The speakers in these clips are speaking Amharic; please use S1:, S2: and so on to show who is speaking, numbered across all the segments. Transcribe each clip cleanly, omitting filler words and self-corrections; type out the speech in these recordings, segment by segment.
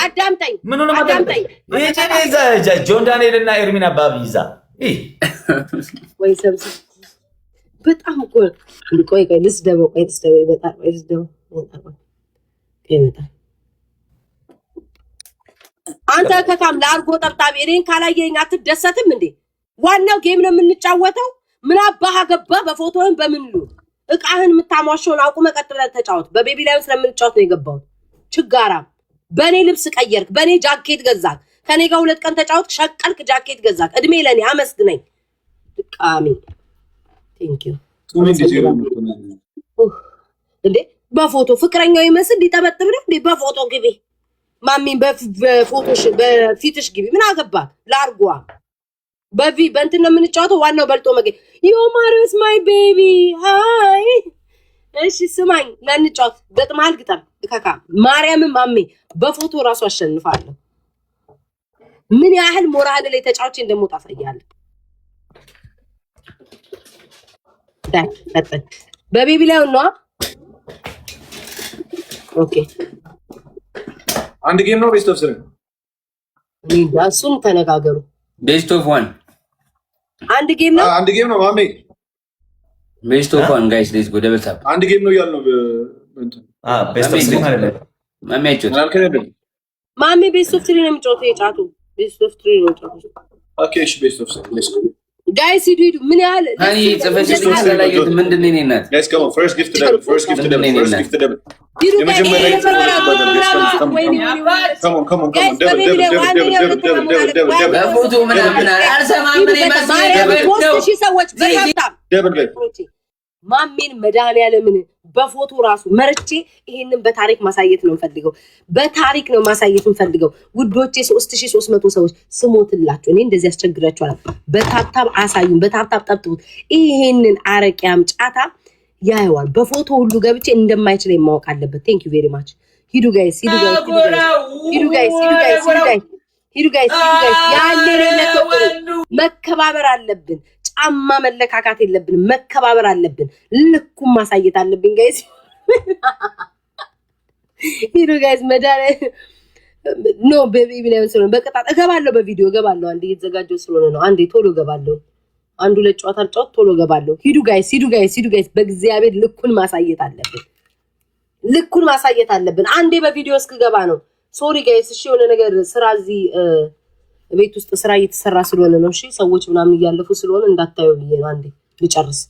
S1: አዳምጠኝ
S2: ጆን ዳንኤል እና ኤርሚና ባቢዛ
S1: ወይ ሰብስብ በጣም እኮ ቆይ ልስደበው ይመጣል። አንተ ከካም ላርጎ ጠብጣቢ እኔን ካላየኝ አትደሰትም እንዴ? ዋናው ጌም ነው የምንጫወተው። ምን አባህ ገባ በፎቶውን በምንሉ እቃህን የምታሟሸውን አቁመ ቀጥ ብለህ ተጫወት። በቤቢ ላይ ስለምንጫወት ነው የገባው። ችጋራም በኔ ልብስ ቀየርክ፣ በኔ ጃኬት ገዛክ፣ ከኔ ጋር 2 ቀን ተጫወትክ፣ ሸቀልክ፣ ጃኬት ገዛክ። እድሜ ለኔ አመስግነኝ። ቃሚ ቴንክ ዩ እንዴ በፎቶ ፍቅረኛው ይመስል ሊጠበጥብ ነው እንዴ? በፎቶ ግቢ ማሚን በፎቶሽ በፊትሽ ግቢ። ምን አገባ ላርጓ በእንትን ነው የምንጫወተው። ዋናው በልጦ መገ ዮ ማሪስ ማይ ቤቢ ሃይ። እሺ ስማኝ ለንጫወት ገጥማል ግጠም ከካ ማርያምን ማሜ በፎቶ ራሱ አሸንፋለሁ። ምን ያህል ሞራል ላይ ተጫውቼ እንደምወጣ አሳያለሁ። ዳይ በቤቢ ላይ ነው። ኦኬ
S3: አንድ ጌም ነው ቤስት ኦፍ 3
S1: እሱን ተነጋገሩ።
S4: ቤስት ኦፍ 1
S1: አንድ ጌም ነው
S3: ማሜ
S4: ቤስት ኦፍ 1 ጋይስ ሌትስ ጎ ደብል ታፕ
S3: አንድ ጌም ነው ያልነው እንትን
S2: ቤስት ኦፍ 3 ማለት ነው።
S1: ማሜ ቤስት ኦፍ 3 ነው የሚጫወተው። የጫቱ ቤስት ኦፍ 3 ነው የሚጫወተው።
S3: ኦኬ እሺ ቤስት ኦፍ 3
S1: ጋይስ ሂዱ ምን ያህል
S4: አይ ጽፈሽ ስለላየት ምንድነው እኔ እናት
S3: ጋይስ come on first gift to them come on
S4: በፎቶ ምናምን አልሰማም እኔ
S1: ማሜን መድኃኒዓለምን በፎቶ ራሱ መርጬ ይሄንን በታሪክ ማሳየት ነው የምፈልገው። በታሪክ ነው ማሳየት የምፈልገው ውዶቼ። 3300 ሰዎች ስሞትላችሁ እኔ እንደዚህ ያስቸግራችኋል። በታብታብ አሳዩን፣ በታብታብ ጠብጡት። ይሄንን አረቂያም ጫታ ያየዋል። በፎቶ ሁሉ ገብቼ እንደማይችል ማወቅ አለበት። ቴንክ ዩ ቬሪ ማች። ሂዱ ጋይስ መከባበር አለብን። ጫማ መለካካት የለብንም። መከባበር አለብን። ልኩም ማሳየት አለብን ጋይስ። ሂዱ ጋይስ መዳለ ኖ ቤቢ ላይ ስለሆነ በቀጣጣ እገባለሁ፣ በቪዲዮ እገባለሁ። አንዴ እየተዘጋጀው ስለሆነ ነው። አንዴ ቶሎ እገባለሁ። አንዱ ለጨዋታ ጫወት ቶሎ እገባለሁ። ሂዱ ጋይስ በእግዚአብሔር ልኩን ማሳየት አለብን። ልኩን ማሳየት አለብን። አንዴ በቪዲዮ እስክገባ ነው። ሶሪ ጋይስ። እሺ የሆነ ነገር ስራ እዚህ ቤት ውስጥ ስራ እየተሰራ ስለሆነ ነው። እሺ ሰዎች ምናምን እያለፉ ስለሆነ እንዳታዩ ብዬ ነው። አንዴ ልጨርስ።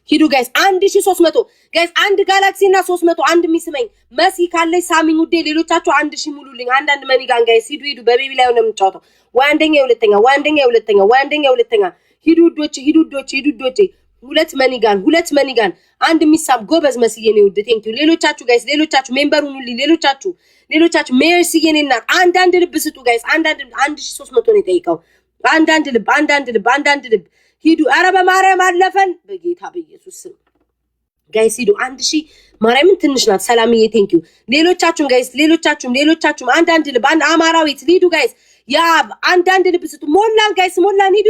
S1: ሂዱ ጋይስ 1300 ጋይስ። አንድ ጋላክሲ እና 300 አንድ የሚስመኝ መሲ ካለች ሳሚኝ ውዴ። ሌሎቻችሁ 1000 ሙሉልኝ። አንዳንድ መኒጋን ጋይስ ሂዱ። በቤቢ ላይ ነው የምንጫወተው። ወይ አንደኛ የሁለተኛ ሂዱ ዶቼ 2 መኒጋን አንድ የሚሳም ጎበዝ መስዬ ነው ውዴ። ቴንክ ዩ ሌሎቻችሁ ጋይስ። ሌሎቻችሁ ሜምበሩን ሁሉ ሌሎቻችሁ ሜርሲ የኔና አንዳንድ ልብ ስጡ ጋይስ። አንዳንድ 1300 ነው የጠይቀው። አንዳንድ ልብ ሂዱ። አረ በማርያም አለፈን በጌታ በኢየሱስ ስም ጋይስ ሂዱ። 1000 ማርያምን ትንሽ ናት። ሰላምዬ ቴንክ ዩ ሌሎቻችሁም ጋይስ። ሌሎቻችሁም አንዳንድ ልብ አማራዊት ሂዱ ጋይስ። ያ አንዳንድ ልብ ስጡ። ሞላን ጋይስ ሞላን። ሂዱ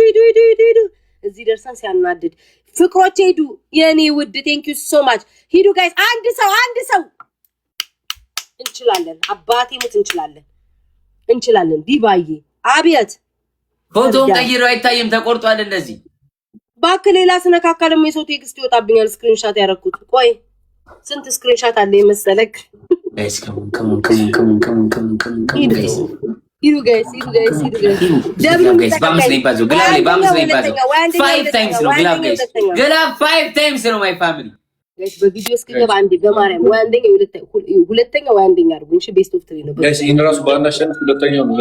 S1: እዚህ ደርሰን ሲያናድድ ፍቅሮቼ ሂዱ የኔ ውድ ቴንክ ዩ ሶ ማች። ሂዱ ጋይስ። አንድ ሰው እንችላለን። አባቴ ሙት እንችላለን። ዲባዬ አብያት
S4: ፎቶን ቀይሮ አይታይም ተቆርጧል። እንደዚህ
S1: ባክ ሌላ ስነካካ ደግሞ የሰው ቴክስት ይወጣብኛል። ስክሪንሻት ያደረኩት ቆይ ስንት ስክሪንሻት አለ መሰለክ?
S4: ጋይስ ከሞን
S1: ሂዱ ጋይስ
S4: ደብሉ ጋይስ ባምስ ላይ ባዞ ግላብ ላይ ባምስ ላይ ባዞ 5 ታይምስ ነው ግላብ ጋይስ ግላብ 5 ታይምስ ነው ማይ ፋሚሊ
S1: ጋይስ። በቪዲዮ እስከገባ አንዴ በማርያም ወይ አንደኛ ሁለተኛ ወይ አንደኛ አድርጉ። እሺ ቤስት ኦፍ 3 ነው
S3: ጋይስ። ይሄን ራሱ ባናሸንፍ ሁለተኛው ነው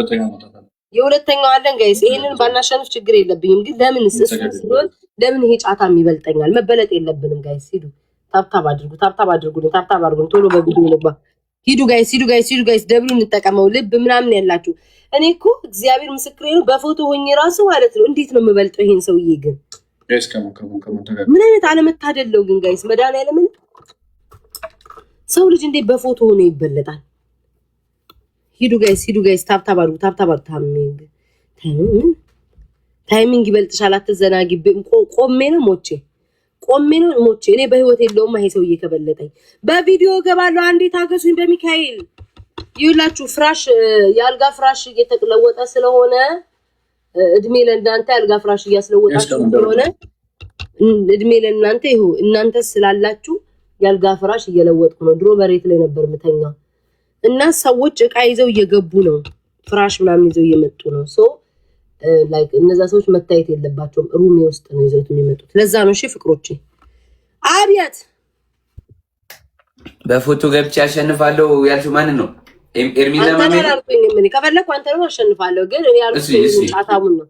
S1: የሁለተኛው አለን ጋይስ። ይሄንን ባናሸንፍ ችግር የለብኝም፣ ግን ለምን ሲሆን ለምን ይሄ ጫታም ይበልጠኛል? መበለጥ የለብንም ጋይስ። ሂዱ ታብታብ አድርጉ ቶሎ በቪዲዮ ልባ። ሂዱ ጋይስ ደብሉ እንጠቀመው። ልብ ምናምን ያላችሁ እኔ እኮ እግዚአብሔር ምስክሬ ነው። በፎቶ ሆኜ ራሱ ማለት ነው እንዴት ነው የምበልጠው ይሄን ሰውዬ? ግን
S3: ጋይስ
S1: ምን አይነት አለመታደለው ግን ጋይስ። መድኃኒዓለም ሰው ልጅ እንዴት በፎቶ ሆኖ ይበለጣል? ሂዱ ጋይስ ታብታብ አድርጉ። ታይሚንግ ይበልጥሻል። አትዘናጊ። ቆሜ ነው ሞቼ እኔ በህይወት የለውም። ይሄ ሰውዬ ከበለጠኝ በቪዲዮ ገባለሁ። አንዴ ታገሱኝ በሚካኤል ይላችሁ ፍራሽ ያልጋ ፍራሽ እየተለወጠ ስለሆነ እድሜ ለእናንተ ያልጋ ፍራሽ እያስለወጣችሁ ስለሆነ እድሜ ለእናንተ ይሁን እናንተ ስላላችሁ ያልጋ ፍራሽ እየለወጥኩ ነው ድሮ በሬት ላይ ነበር መተኛው እና ሰዎች እቃ ይዘው እየገቡ ነው ፍራሽ ምናምን ይዘው እየመጡ ነው ሶ ላይክ እነዛ ሰዎች መታየት የለባቸውም ሩም ውስጥ ነው ይዘውት የሚመጡት ለዛ ነው እሺ ፍቅሮቼ አብያት
S4: በፎቶ ገብቼ አሸንፋለሁ ያልሽው ማን ነው ኤርሚና ማሜ
S1: ምን ከፈለኩ አንተ ነው አሸንፋለሁ ግን እኔ ያልኩት ጣጣሙን ነው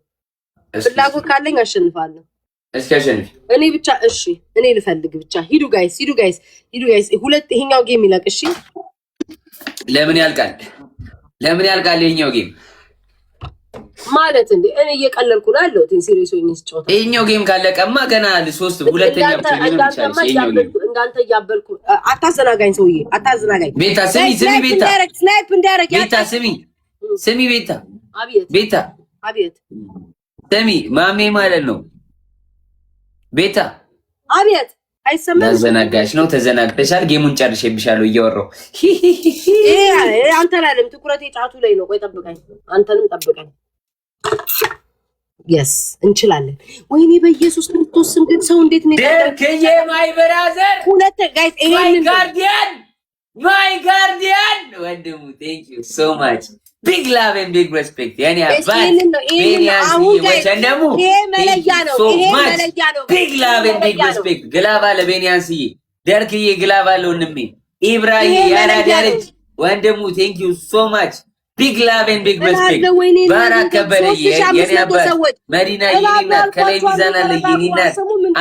S1: ፍላጎት ካለኝ አሸንፋለሁ
S4: እስኪ አሸንፊ
S1: እኔ ብቻ እሺ እኔ ልፈልግ ብቻ ሂዱ ጋይስ ሁለት ይሄኛው ጌም ይላቅ እሺ
S4: ለምን ያልቃል ይሄኛው ጌም
S1: ማለት እንዴ እኔ እየቀለልኩ ነው ያለሁት ሲሪየስ ሆኜ ስጫወታ
S4: ይሄኛው ጌም ካለቀማ ገና ለሶስት ሁለተኛ ብቻ ሊሆን ይችላል
S1: እንዳንተ ያበልኩ አታዘናጋኝ ሰውዬ አታዘናጋኝ
S4: ቤታ ስሚ ቤታ
S1: ስናይፕ እንዳረግ
S4: ቤታ ስሚ ቤታ
S1: አብየት
S4: ቤታ
S1: አብየት
S4: ስሚ ማሜ ማለት ነው ቤታ
S1: አብየት አይሰማም
S4: ተዘናጋሽ ነው ተዘናግተሻል ጌሙን ጨርሼብሻለሁ እያወራሁ
S1: አንተ ላለም ትኩረቴ ጫቱ ላይ ነው ቆይ ጠብቀኝ አንተንም ጠብቀኝ yes እንችላለን ወይኔ በኢየሱስ ክርስቶስ ስም ግን ሰው እንዴት ነው
S4: ደርከዬ ማይ ብራዘር
S1: ሁለት ጋይስ
S4: ማይ ጋርዲያን ወንድሙ thank you so much big love and big respect ያኔ አባት
S1: አሁን ወንደሙ ይሄ መለያ ነው
S4: big love and big respect ግላባ ለቤንያንስዬ ደርክዬ ግላባ ለወንድሜ ኢብራሂም ያራዳልጅ ወንድሙ thank you so much big love and big respect ባራክ ከበደዬ የኔ አባት መዲና ይኒና ከላይ ሚዛና ለይኒና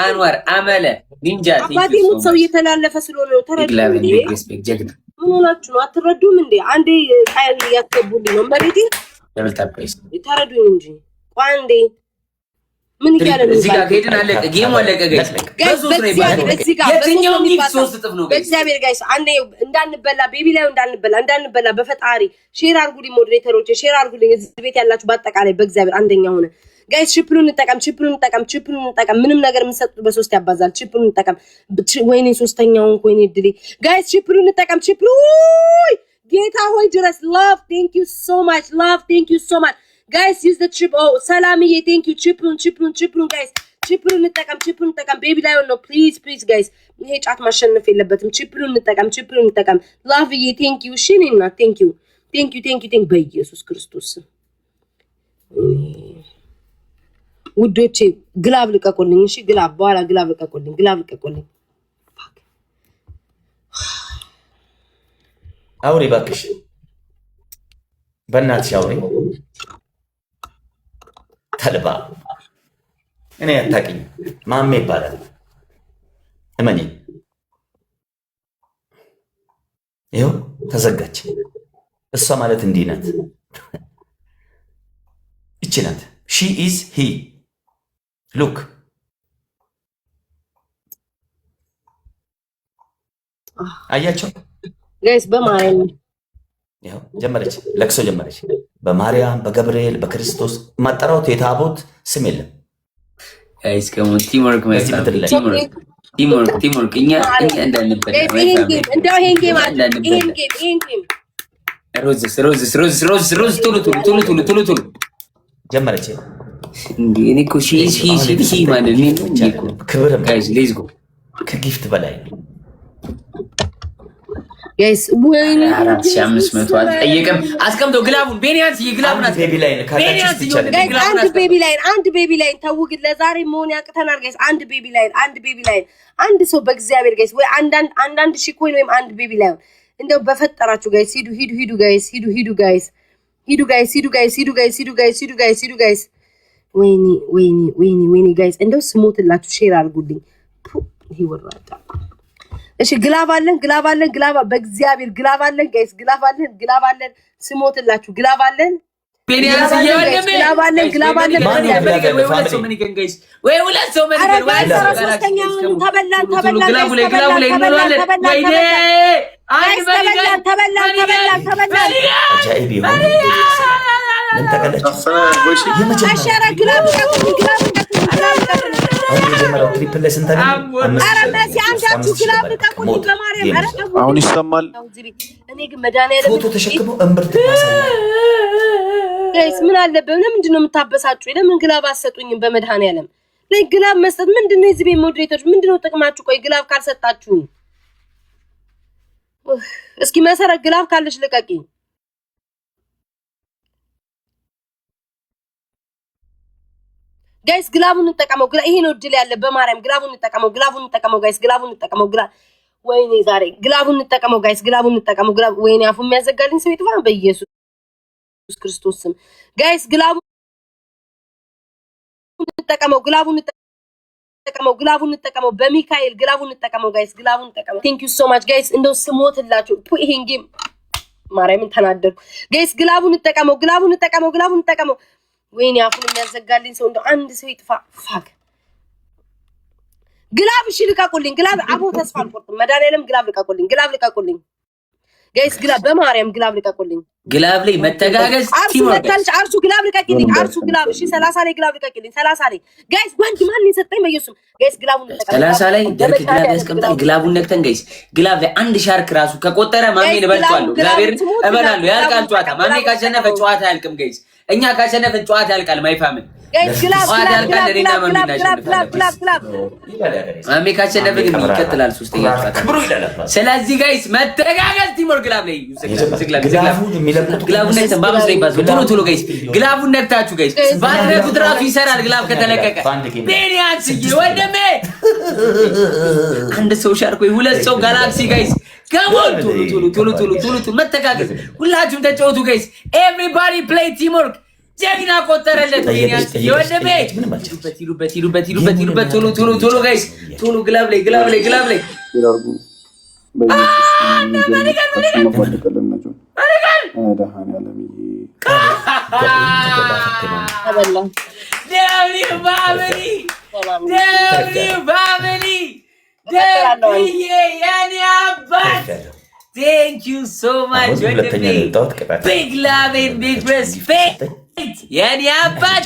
S4: አንዋር አመለ ኒንጃ
S1: thank you so much ሰው እየተላለፈ ስለሆነ ነው
S4: big love and big respect ጀግና
S1: ምን ሆናችሁ ነው አትረዱም እንዴ አንዴ ቃል ያስገቡልኝ ነው መሬቴ
S4: ደብልታፕሬስ
S1: ይታረዱኝ እንጂ ቋንዴ ምን ይያለ ነው
S4: እዚህ ጋር ሄድን አለቀ ጌሙ አለቀ ጋይስ በሶስት ነው ይባላል የትኛው ጊፍት ሶስት እጥፍ ነው ጋይስ
S1: በእግዚአብሔር ጋይስ አንዴ እንዳንበላ ቤቢ ላይ እንዳንበላ በፈጣሪ ሼር አርጉልኝ ሞዴሬተሮች ሼር አርጉልኝ እዚህ ቤት ያላችሁ በአጠቃላይ በእግዚአብሔር አንደኛ ሆነ ጋይስ ቺፕሉን እንጠቀም ምንም ነገር የምንሰጡት በሶስት ያባዛል ቺፕሉን እንጠቀም ወይኔ ሶስተኛውን ወይኔ ድሊ ጋይስ ቺፕሉን እንጠቀም ቺፕሉ ጌታ ሆይ ድረስ love thank you so much guys use the chip oh salami thank you ቺፕሉን guys ቺፕሉን እንጠቀም ቤቢ ላይ ነው please guys ይሄ ጫት ማሸነፍ የለበትም ቺፕሉን እንጠቀም love thank you ሽኒና thank you በኢየሱስ ክርስቶስ ውዶቼ ግላብ ልቀቁልኝ እሺ ግላብ በኋላ ግላብ ልቀቁልኝ
S2: አውሪ ባክሽ በእናትሽ አውሪ ተልባ እኔ አታውቂኝ ማሜ ይባላል እመኒ ይኸው ተዘጋች እሷ ማለት እንዲህ ናት እቺ ናት she is he look አያቸው
S1: ጋይስ በማርያም
S2: ያው ጀመረች ለቅሶ ጀመረች በማርያም በገብርኤል በክርስቶስ ማጠራውት የታቦት ስም የለም
S4: ጋይስ ከሞን ቲምወርክ ማለት ቲምወርክ እኛ እንዳንበላ
S1: እንደው ይሄን ጌም
S4: ሮዝ ቶሎ
S2: ጀመረች
S4: እንዴ እኔ እኮ ሺ ማለት ነው
S2: ክብር
S4: ጋይስ ሌትስ ጎ
S2: ከጊፍት በላይ
S1: ጋይስ ወይኔ
S4: 4500 አልጠየቀም አስቀምጠው ግላቡን ቤንያንስ ይግላቡን
S2: ቤቢ ላይ ካላችሁ ይቻላል
S1: አንድ ቤቢ ላይ ተውግ ለዛሬ መሆን ያቅተናል ጋይስ አንድ ቤቢ ላይ አንድ ሰው በእግዚአብሔር ጋይስ ወይ አንዳንድ ሺ ኮይን ወይም አንድ ቤቢ ላይ እንደው በፈጠራችሁ ጋይስ ሂዱ ጋይስ ወይኔ ጋይስ እንደው ስሞትላችሁ ሼር አድርጉልኝ ይሄ ወራዳ እሺ ግላብ በእግዚአብሔር ግላብ አለን ጋይስ ግላብ አለን ስሞትላችሁ ግላብ አለን
S4: ቤንያንስ ግላብ አለን ወይ ሁለት ሰው ምን ይገኝ ጋይስ ወይ ሁለት ሰው ምን ይገኝ ወይ
S1: ተበላን
S4: ወይኔ
S1: ተበላን
S2: አጃኢብ ይሁን ምን ተቀለች
S1: አሻራ ግላብ
S2: የመጀመሪያው ትሪፕል ላይ ስንት ነው?
S1: ኧረ መሲ አንዳችሁ ግላብ ልቀቁልኝ በማርያም። ኧረ
S3: አሁን ይሰማል።
S1: እኔ ግን መድኃኒዓለም
S2: ፎቶ ተሸክሞ እምብርት ያሳያል።
S1: ጋይስ ምን አለበት? ለምንድን ነው የምታበሳጩኝ? ለምን ግላብ አሰጡኝም? በመድኃኒዓለም ላይ ግላብ መስጠት ምንድን ነው? የዚህ ቤት ሞዴሬተሮች ምንድን ነው ጥቅማችሁ? ቆይ ግላብ ካልሰጣችሁኝ እስኪ መሰረት ግላብ ካለሽ ልቀቂኝ። ጋይስ ግላቡን እንጠቀመው። ይሄ ነው እድል ያለ በማርያም ግላቡን እንጠቀመው። ጋይስ ግላቡን እንጠቀመው። ወይኔ ዛሬ ግላቡን እንጠቀመው ጋይስ፣ ግላቡን እንጠቀመው። ወይኔ አፉ የሚያዘጋልኝ ሰው ይጥፋ በኢየሱስ ክርስቶስ ስም። ጋይስ ግላቡን እንጠቀመው። ግላቡን እንጠቀመው። በሚካኤል ግላቡን እንጠቀመው ጋይስ፣ ግላቡን እንጠቀመው። ቴንክ ዩ ሶ ማች ጋይስ። እንደው ስሞትላችሁ ይሄን ጌም ማርያምን ተናደርኩ ጋይስ። ግላቡን እንጠቀመው። ወይኔ አፉን የሚያዘጋልኝ ሰው እንደው አንድ ሰው ይጥፋ። ፋክ ግላብ እሺ ልቀቁልኝ። ግላብ አቦ ተስፋ አልቆርጥም። መድኃኒዓለም ግላብ ልቀቁልኝ ጋይስ። ግላብ በማርያም ግላብ ልቀቁልኝ።
S4: ግላብ ላይ መተጋገዝ
S1: አርሱ ግላብ ልቀቂልኝ። አርሱ ግላብ እሺ 30 ላይ ግላብ ልቀቂልኝ። 30 ላይ ጋይስ ወንድ ማን ይሰጠኝ በኢየሱስ ጋይስ። ግላቡን ተጠቀሙ።
S4: 30 ላይ ደርክ ግላብ ያስቀምጣል። ግላቡን ነክተን ጋይስ ግላብ ላይ አንድ ሻርክ ራሱ ከቆጠረ ማሜን እበልጣለሁ። እግዚአብሔር እበላለሁ። ያልቃል ጨዋታ። ማሜ ካሸነፈ ጨዋታ ያልቅም ጋይስ። እኛ ካሸነፈን ጨዋታ ያልቃል። ማይፋምን
S1: ጋይስ ግላብ
S4: ማሜ ካሸነፈ ግን ይቀጥላል ሶስተኛ ጨዋታ። ስለዚህ ጋይስ መተጋገዝ ቲሞር ግላብ ላይ ግላቡን ነክተን በአምስት ላይ ባዝ ቶሎ ጋይስ ግላቡን ነክታችሁ ጋይስ ባትነኩት ራሱ ይሰራል። ግላብ ከተለቀቀ ቤኒያንስ ወንድሜ አንድ ሰው ሻርክ ወይ ሁለት ሰው ጋላክሲ ጋይስ ከሞን ቶሎ መተጋገዝ። ሁላችሁም ተጫወቱ ጋይስ። ኤቭሪባዲ ፕሌይ ቲምወርክ። ጀግና ቆጠረለት ቤኒያንስ ወንድሜ። ይሉበት ቶሎ ጋይስ ቶሎ ግላብ ላይ Thank you so much. Big love and big respect. Yani abat.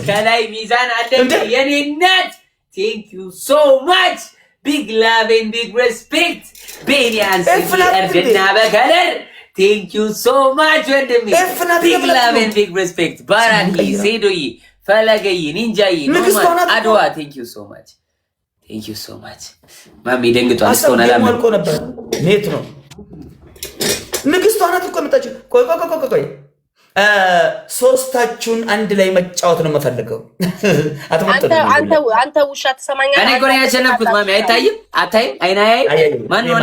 S4: Kalay mizan atem yani nat. Thank you so much. Big love and big respect. Benyan Erdenna bakaler. Thank you so much. Big love and big respect. Baraki, Sedoyi, Falagayi, Ninjayi, Noman, Adwa. Thank you so much. Thank you so much. ማሚ ደንግጧል። እስካሁን አላመንኩም ነበር።
S2: ኔት ነው ንግስቷ ናት እኮ የመጣችው። ቆይ ሶስታችሁን አንድ ላይ መጫወት ነው የምፈልገው።
S1: አንተ ውሻ ትሰማኛለህ?
S4: እኔ እኮ ነው ያሸነፍኩት። ማሚ አይታይም? አታይም? አይናይ ማን ነው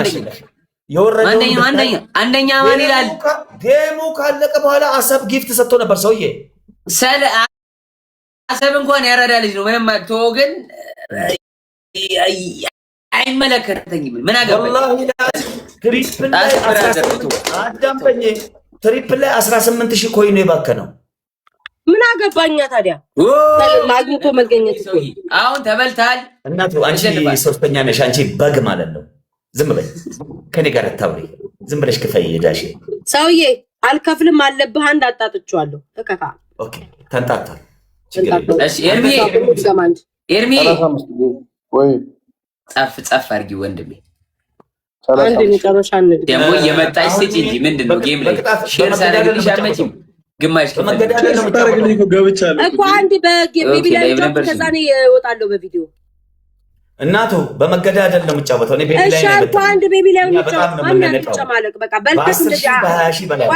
S4: አንደኛ? አንደኛ ማን ይላል?
S2: ጌሙ ካለቀ በኋላ አሰብ ጊፍት ሰጥቶ ነበር ሰውዬ።
S4: አሰብ እንኳን ያረዳ ልጅ ነው። ምንም አቶ ግን አይመለከተኝም። ምን አገባኝ?
S2: ትሪፕል ላይ 18,000 ኮይን የባከነው
S1: ምን አገባኛ ታዲያ? ማግኘቶ መገኘት
S4: አሁን ተበልታል።
S2: እናቱ አንቺ ሶስተኛ ነሽ። አንቺ በግ ማለት ነው። ዝም በይ ከኔ ጋር ታውሪ። ዝም ብለሽ ክፈይ ዳሽ
S1: ሰውዬ። አልከፍልም አለብህ። አንድ አጣጥቼዋለሁ። ተከፋ።
S2: ኦኬ ተንጣጣል።
S4: እሺ ኤርሚ
S3: ወይ
S4: ጻፍ አድርጊ ወንድሜ።
S1: አንድ መጨረሻ እንደ
S4: ደግሞ እየመጣች ስጪ እንጂ ምንድነው ጌም ላይ ሼር ሳደርግልሽ አትመጪም። ግማሽ
S1: እኮ አንድ በቤቢ ላይ ጆክ ከዛ ነው እወጣለሁ በቪዲዮ።
S2: እናቱ በመገዳደል ነው የምጫወተው። እኔ ቤቢ ላይ ነው
S1: እሺ አንድ ቤቢ ላይ ነው የምጫወተው ማለት በቃ በልተስ እንደዚህ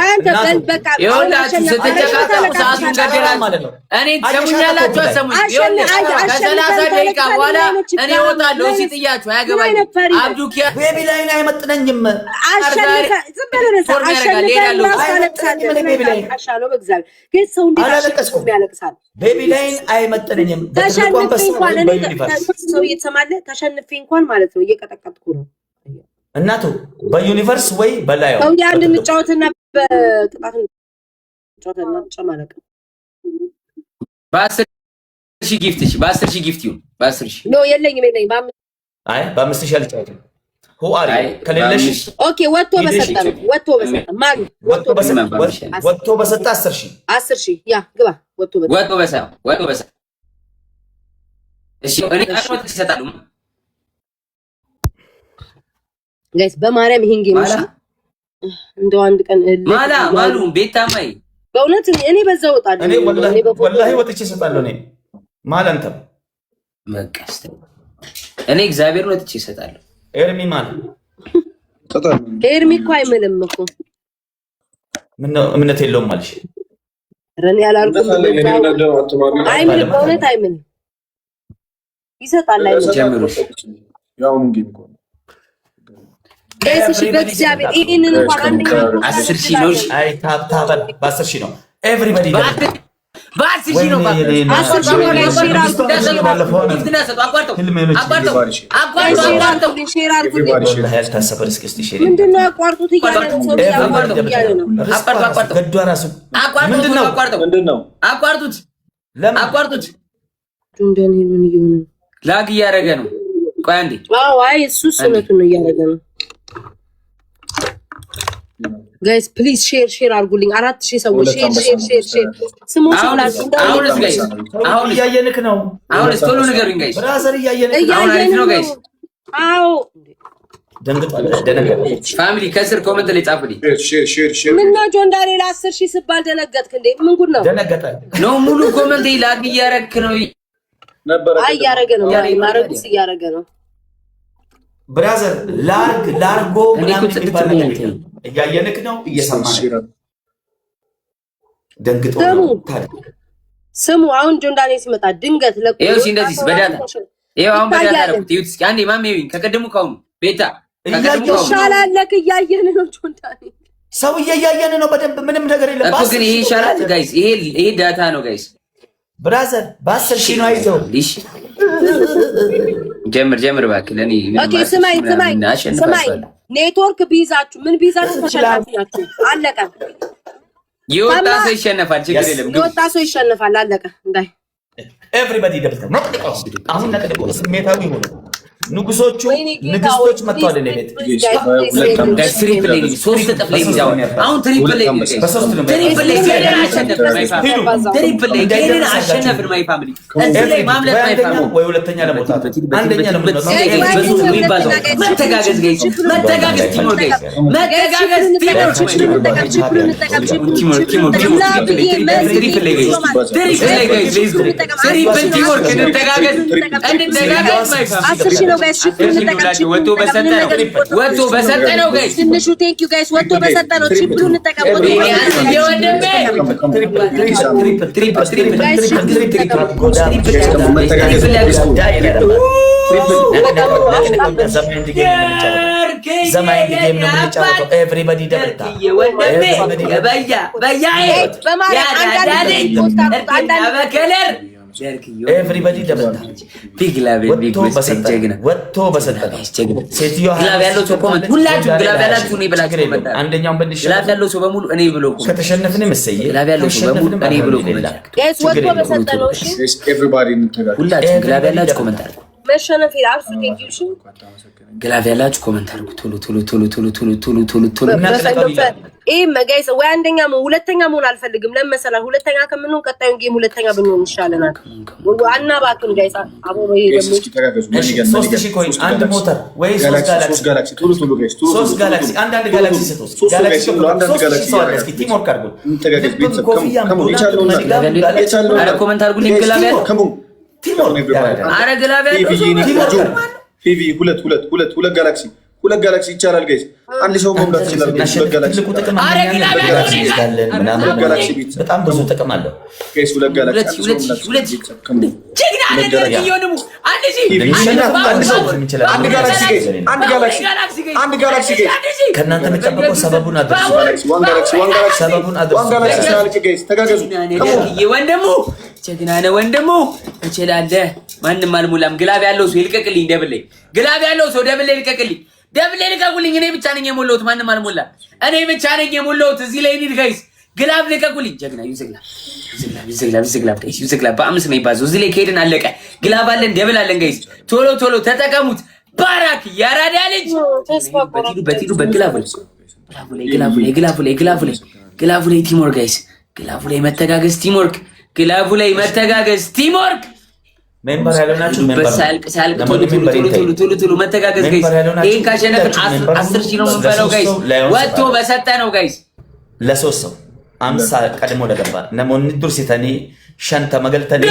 S1: አንተ በል በቃ
S4: ይኸውላችሁ ስትጨቃጨቁ ሰዓቱን ገደላል ማለት ነው። እኔ ሰሙኛላችሁ አሰሙኝ። ከ30 ደቂቃ በኋላ እኔ እወጣለሁ። እሺ ጥያችሁ አያገባኝም። አብዱኪያ
S2: ቤቢ ላይ ነው አይመጥነኝም።
S1: አሸነፈ ዝም ብለህ አሻለው በእግዚአብሔር ግን ሰው እንዴት ያለቅሳል?
S2: ቤቢ ላይ አይመጥነኝም።
S1: ሰው እየተሰማለ ተሸንፌ እንኳን ማለት ነው እየቀጠቀጥኩ ነው።
S2: እናቱ በዩኒቨርስ ወይ በላዩ
S1: ሰው አንድ እንጫወትና በቅጣት እንጫወትና ጨማለቅ
S4: በ10,000 ጊፍት እሺ፣ በ10,000 ጊፍት ይሁን። በ10,000
S1: ኖ የለኝም።
S2: አይ በ5,000 አልጫወትም። ሁአሪ ከሌለሽ
S1: ኦኬ። ወጥቶ በሰጠ ማን ወጥቶ
S2: በሰጠ 10,000
S1: ያ ግባ። ወጥቶ በሰጠ
S4: እሺ እኔ አጥሮት ይሰጣሉ
S1: ጋይስ በማርያም ይሄን ጌም እሺ እንደው አንድ ቀን
S4: ማሉ ቤታማይ
S1: በእውነት እኔ በዛው ወጣለሁ
S2: እኔ ወላሂ ወጥቼ እሰጣለሁ እኔ ማል አንተም
S4: መቀስተ እኔ እግዚአብሔር ወጥቼ እሰጣለሁ
S2: ኤርሚ ማል
S1: ኤርሚ እኮ አይምልም እኮ
S2: ምን ነው እምነት የለውም ማልሽ
S1: ረን ያላልኩም አይምልም በእውነት አይምልም ይሰጣል አይምልም
S4: ጀምሩ
S3: ያው እንግዲህ እኮ
S1: ጋይስ እሺ በእግዚአብሔር ይሄንን እንኳን አንደኛ
S4: 10,000 ነው
S2: አይ ታብ በ10,000 ነው ኤቭሪባዲ
S4: በ10,000 ነው
S1: 10,000 ነው ጋይስ ሼር አድርጉልኝ
S2: ያልታሰበ እስኪ ሼር
S1: ምንድነው አቋርጡት እያለ ነው ሰው
S2: ገዷ ራሱ ምንድነው
S4: አቋርጡት
S1: እንደኔ ምን ይሁን
S4: ላግ እያደረገ ነው ቆይ አንዴ
S1: አዎ አይ እሱ እውነቱን ነው እያደረገ ነው ጋይስ ፕሊዝ ሼር አድርጉልኝ 4,000 ሰዎች ሼር ስሞች
S4: አሁን
S2: እያየንክ ነው
S4: አሁን ቶሎ ንገሩኝ ጋይስ
S2: ብራዘር እያየንክ
S4: አሁን አሪፍ ነው ጋይስ
S1: አዎ
S2: ደነገጠ
S4: ፋሚሊ ከስር ኮሜንት ላይ ጻፉልኝ
S3: ሼር
S1: ምን ነው ጆን ዳንኤል 10,000 ሲባል ደነገጥክ እንዴ ምን ጉድ ነው
S2: ደነገጠ
S4: ነው ሙሉ ኮሜንት ላግ እያረክ ነው
S3: ነበር
S1: አይ እያረገ ነው ማረጉስ እያረገ ነው
S2: ብራዘር ላርጎ ምናምን የሚባል ነገር እያየንክ ነው እየሰማን ደንግጦ
S1: ስሙ አሁን ጆን ዳንኤል ሲመጣ ድንገት ለቆ
S4: ይኸው እንደዚህ በዳታ ይኸው አሁን በዳታ አደረኩት ይሁት እስኪ አንዴ ማሜዊን ከቀደሙ ካሁን ቤታ
S1: ይሻላል ለክ እያየን ነው ጆን ዳንኤል
S2: ሰው እያየን ነው በደንብ ምንም ነገር የለም
S4: እኮ ግን ይሄ ይሻላል ጋይስ ይሄ ዳታ ነው ጋይስ
S2: ብራዘር በ10,000 ነው አይዘው
S4: ሊሽ ጀምር እባክህ ለኔ
S1: ኦኬ ስማይ ኔትወርክ ቢይዛችሁ ምን ቢይዛችሁ ተሸናፊያችሁ አለቀ
S4: የወጣ ሰው ይሸነፋል ችግር የለም
S1: የወጣ ሰው ይሸነፋል አለቀ እንዳይ
S2: ኤቭሪባዲ ደብልታ አሁን ነቀደቆ ስሜታዊ ሆኖ ንጉሶቹ ንግስቶች መጥተዋል እኔ ቤት
S4: ትሪፕል ላይ ሶስት እጥፍ ላይ ይዛው አሁን ትሪፕል ላይ
S2: በሶስት ነው
S4: ትሪፕል ላይ ገና አሸነፍን ማይ ፋሚሊ እዚህ ላይ ማምለጥ ማይ ፋሚሊ
S2: ወይ ሁለተኛ ለመውጣት አንደኛ ለመውጣት
S4: መተጋገዝ ጋይስ መተጋገዝ ቲሞር ጋይስ መተጋገዝ ቲሞር ትሪፕል ላይ ጋይስ ትሪፕል ቲሞር ከተጋገዝ እንተጋገዝ ማይ ፋሚሊ ወጥቶ በሰጠነው ጋይስ
S1: ትንሹ ቴንክ ዩ ጋይስ ወጥቶ በሰጠነው ትሪፕሉ እንጠቀም
S2: ኤቭሪባዲ ደብልታ
S4: ቢግ ላቭ ቢግ ሪስፔክት ጀግና
S2: ወጥቶ በሰጠ ሴትዮዋ
S4: ግላብ ያለው ሰው ኮመንት ሁላችሁ ግላብ ያላችሁ እኔ ብላችሁ ኮመንት
S2: አንደኛውን በልሽ
S4: ግላብ ያለው ሰው በሙሉ እኔ ብሎ ኮመንት
S2: ከተሸነፍን መሰየ
S4: ግላብ ያለው ሰው በሙሉ እኔ ብሎ ኮመንት
S1: ጋይስ ወጥቶ በሰጠነው እሺ
S3: ኤቭሪባዲ እንተጋገዝ
S4: ሁላችሁ ግላብ ያላችሁ ኮመንት አድርጉ
S1: መሸነፍ ይላል ቴንክ ዩ እሺ
S4: ግላብ ያላችሁ ኮመንት አድርጉ ቶሎ
S1: ይሄ ጋይስ ወይ አንደኛ ሁለተኛ መሆን አልፈልግም ለምን ሁለተኛ ከምንሆን ቀጣዩን ጌም ሁለተኛ ብንሆን ይሻለናል ዋና ባክን ጋይስ አቦ ወይ ደግሞ
S2: 3,000 ኮይን አንድ ሞተር ወይ 3 ጋላክሲ
S3: ቶሎ ጋይስ
S2: ሶስት ጋላክሲ አንድ ጋላክሲ ሰጥቶስ ጋላክሲ ጋላክሲ ቲም ወርክ አድርጉ
S3: እንተጋገዝ ቤተሰብ ከሙ
S4: አረ ኮመንት አድርጉልኝ ግላብ ያለው
S2: ቲም ወርክ
S4: አረ ግላብ ያለው
S3: ቲቪ ሁለት ጋላክሲ ይቻላል ጋይስ አንድ ሰው መምላት ይችላል ሁለት ጋላክሲ
S4: አረ ግላብ ያለው
S2: በጣም ብዙ ጥቅም አለው
S3: ጋይስ ሁለት ጋላክሲ
S4: ጀግና አደረገ ይሆንም
S3: አንድ ጋላክሲ
S2: ከእናንተ የሚጠበቀው ሰበቡን አድርሱ
S3: ተጋገዙ
S4: ወንድሙ ጀግና ነህ ወንድሙ እችላለህ ማንም አልሞላም ግላብ ያለው ሰው ይልቀቅልኝ ግላብ ያለው ሰው ደብል ይልቀቅልኝ ልቀቁልኝ እኔ ብቻ ነኝ የሞላሁት ማንም አልሞላም እኔ ብቻ ነኝ የሞላሁት እዚህ ላይ ኒድ ጋይስ ግላብ ልቀቁልኝ ጀግና ይዝግላ በአምስት ነው ይባዛው እዚህ ላይ ከሄድን አለቀ ግላብ አለን ደብል አለን ጋይስ ቶሎ ተጠቀሙት ባራክ ያራዳ ልጅ በቲዱ ግላቡ ላይ ቲሞር ጋይስ ግላቡ ላይ መተጋገዝ ቲሞርክ
S2: ሜምበር ያልሆናችሁ ሜምበር
S4: ሳልቅ ቶሎ መተጋገዝ ጋይስ። ይሄን ካሸነፍን 10 ሺህ ነው የምንበላው ጋይስ። ወጥቶ በሰጠ ነው ጋይስ።
S2: ለሶስት ሰው 50 ቀድሞ ለገባ ነሞን ዱር ሲተኒ ሸንተ መገልተኒ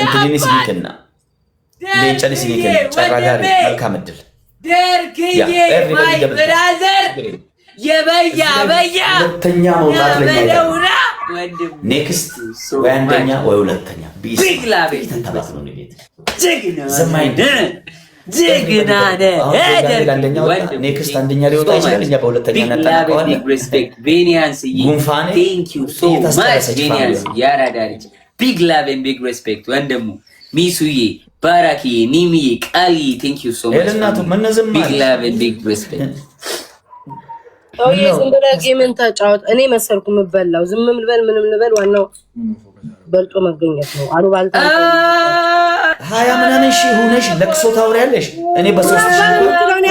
S2: እንትኒ ሲኒከና ለንጨኒ ሲኒከና ጨራጋሪ መልካም እድል
S4: ደርክዬ ማይ ብራዘር የበያ
S2: ሁለተኛ መውጣት ለኛ ኔክስት ወይ አንደኛ ወይ ሁለተኛ
S4: ቢግ ላቭ
S2: ተተባክሎ ነው ቤት
S4: ጀግና
S2: ኔክስት አንደኛ ሊወጣ ይችላል። እኛ በሁለተኛ እናጠናቀዋለን።
S4: ቢግ ሪስፔክት ቬኒያንስ
S2: ጉንፋኔ
S4: ቴንክ ዩ ሶ ማች ቬኒያንስ ያራዳልች ቢግ ላቭ ኤንድ ቢግ ሪስፔክት ወንድሙ ሚሱዬ ባራኪ ኒሚ ቃሊ ቴንክ ዩ ሶ ማች
S2: ለናቱ መነዘም
S4: ቢግ ላቭ ኤንድ ቢግ ሪስፔክት
S1: ዝም ብለህ ጌምን ተጫወት። እኔ መሰልኩ የምበላው ዝም ልበል ምንም ልበል ዋናው በልጦ መገኘት ነው። አሉባልታ
S2: 20 ምናምን ሺህ ሆነሽ ለቅሶ ታወሪያለሽ። እኔ በ3 ሺህ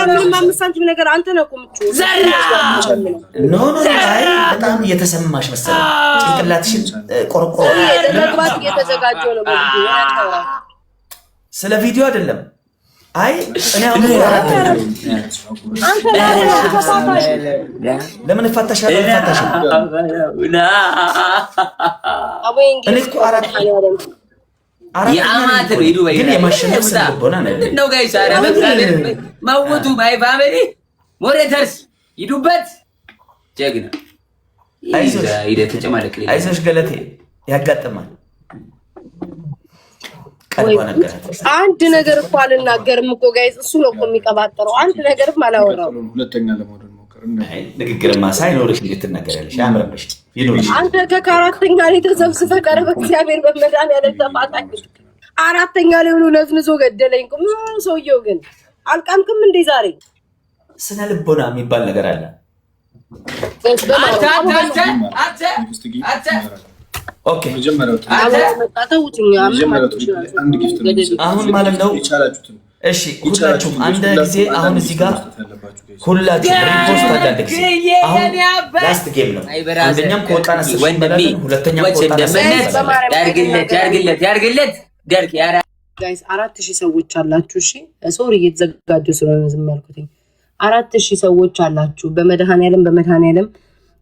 S1: ምንም 5 ሳንቲም ነገር አንተ ነው ቁምቹ
S2: ኖ አይ በጣም እየተሰማሽ መሰለኝ። ጭንቅላትሽን ቆርቆሮ
S1: ለመግባት እየተዘጋጀው ነው። በቪዲዮ ያጣው
S2: ስለ ቪዲዮ አይደለም። አይ እኔ አሁን
S1: አንተ
S2: ለምን ፈታሻለሁ? እኔ እኮ አራት
S4: የአማት ነው ዱባይ
S2: ግን የማሸነፍ ስለቦና
S4: ነው ጋይስ። አረ በእግዚአብሔር ማውቱ ማይ ፋሚሊ ሞዴተርስ ይዱበት ጀግና
S2: አይዞሽ ገለቴ ያጋጥማል።
S1: አንድ ነገር እኮ አልናገርም እኮ ጋይስ። እሱ ነው እኮ የሚቀባጠረው። አንድ ነገርም አላወራም።
S3: ሁለተኛ ለሞዴል ሞከር
S2: ንግግርማ ሳይኖርሽ እንዴት ትናገሪያለሽ? አያምርብሽ። ይኖርሽ
S1: አንተ ከአራተኛ ላይ ተሰብስበህ ቀረ በእግዚአብሔር በመድኃኒዓለም ተፋታኝ። አራተኛ ላይ ሆኖ ነዝንዞ ገደለኝ እኮ ሰውየው። ግን አልቃምክም እንዴ ዛሬ?
S2: ስነ ልቦና የሚባል ነገር አለ። ኦኬ አሁን ማለት ነው። እሺ ሁላችሁም አንድ ጊዜ አሁን እዚህ ጋር ሁላችሁም ሪፖስት አንድ ጊዜ አሁን ላስት ጌም ነው። አንደኛም ከወጣና ወንድሜ ሁለተኛም ከወጣና
S4: ያርግለት ደርክ ያራ
S1: ጋይስ 4000 ሰዎች አላችሁ። እሺ ሶሪ እየተዘጋጁ ስለሆነ ዝም ያልኩትኝ 4000 ሰዎች አላችሁ። በመድኃኒዓለም